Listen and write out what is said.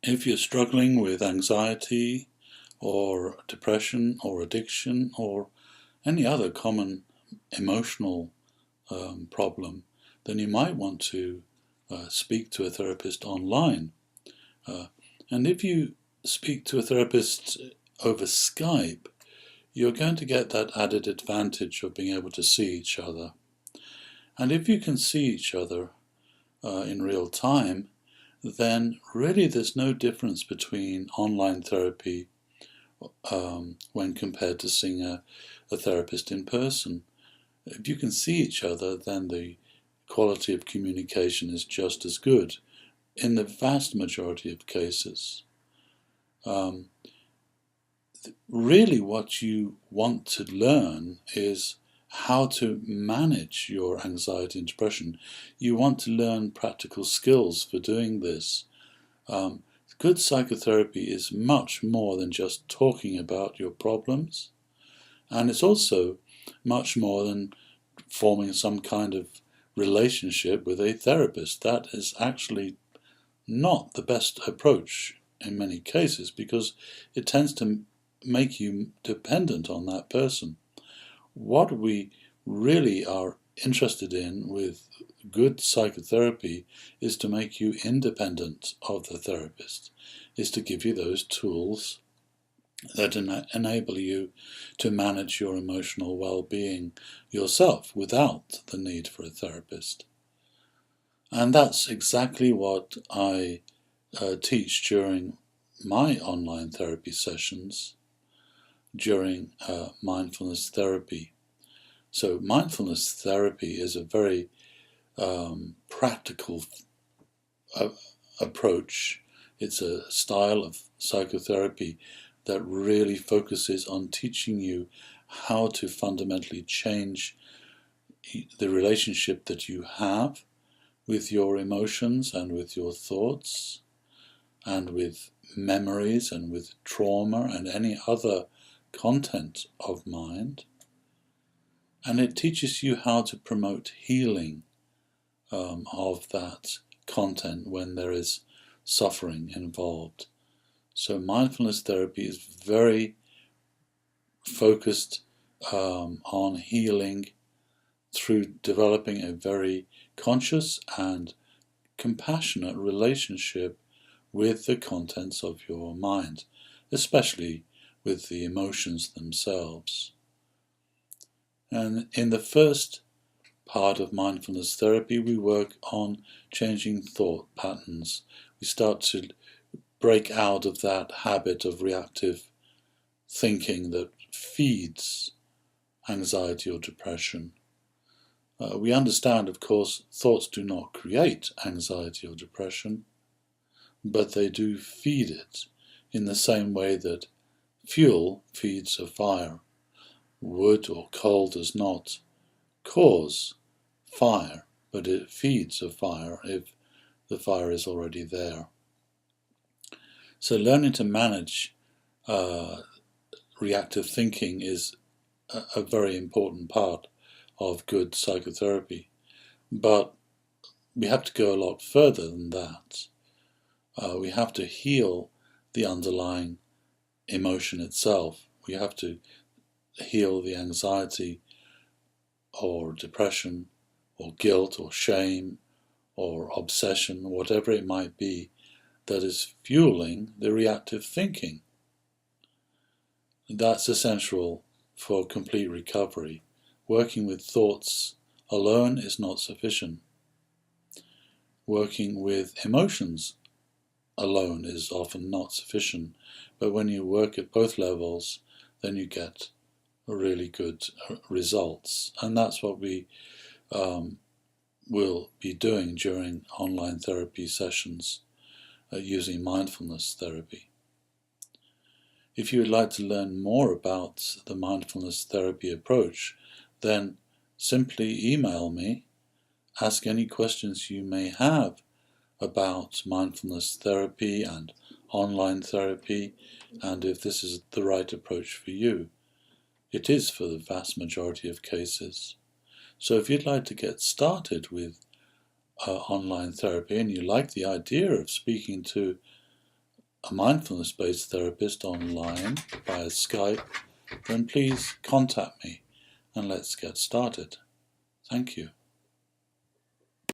If you're struggling with anxiety or depression or addiction or any other common emotional problem, then you might want to speak to a therapist online. Uh, and if you speak to a therapist over Skype, you're going to get that added advantage of being able to see each other. And if you can see each other in real time, then really there's no difference between online therapy when compared to seeing a therapist in person. If you can see each other, then the quality of communication is just as good in the vast majority of cases. Really what you want to learn is how to manage your anxiety and depression. You want to learn practical skills for doing this. Good psychotherapy is much more than just talking about your problems, and it's also much more than forming some kind of relationship with a therapist. That is actually not the best approach in many cases because it tends to make you dependent on that person. What we really are interested in with good psychotherapy is to make you independent of the therapist, is to give you those tools that enable you to manage your emotional well-being yourself without the need for a therapist. And that's exactly what I teach during my online therapy sessions during mindfulness therapy. So mindfulness therapy is a very practical approach. It's a style of psychotherapy that really focuses on teaching you how to fundamentally change the relationship that you have with your emotions and with your thoughts and with memories and with trauma and any other content of mind. And it teaches you how to promote healing of that content when there is suffering involved. So mindfulness therapy is very focused on healing through developing a very conscious and compassionate relationship with the contents of your mind, especially with the emotions themselves. And in the first part of mindfulness therapy, we work on changing thought patterns. We start to break out of that habit of reactive thinking that feeds anxiety or depression. We understand, of course, thoughts do not create anxiety or depression, but they do feed it in the same way that fuel feeds a fire. Wood or coal does not cause fire, but it feeds a fire if the fire is already there. So learning to manage reactive thinking is a very important part of good psychotherapy. But we have to go a lot further than that. We have to heal the underlying emotion itself. We have to heal the anxiety or depression or guilt or shame or obsession, whatever it might be, that is fueling the reactive thinking. That's essential for complete recovery. Working with thoughts alone is not sufficient. Working with emotions alone is often not sufficient, but when you work at both levels, then you get really good results. And that's what we will be doing during online therapy sessions using mindfulness therapy. If you would like to learn more about the mindfulness therapy approach, then simply email me, ask any questions you may have about mindfulness therapy and online therapy, and if this is the right approach for you. It is for the vast majority of cases. So if you'd like to get started with online therapy and you like the idea of speaking to a mindfulness-based therapist online via Skype, then please contact me and let's get started. Thank you.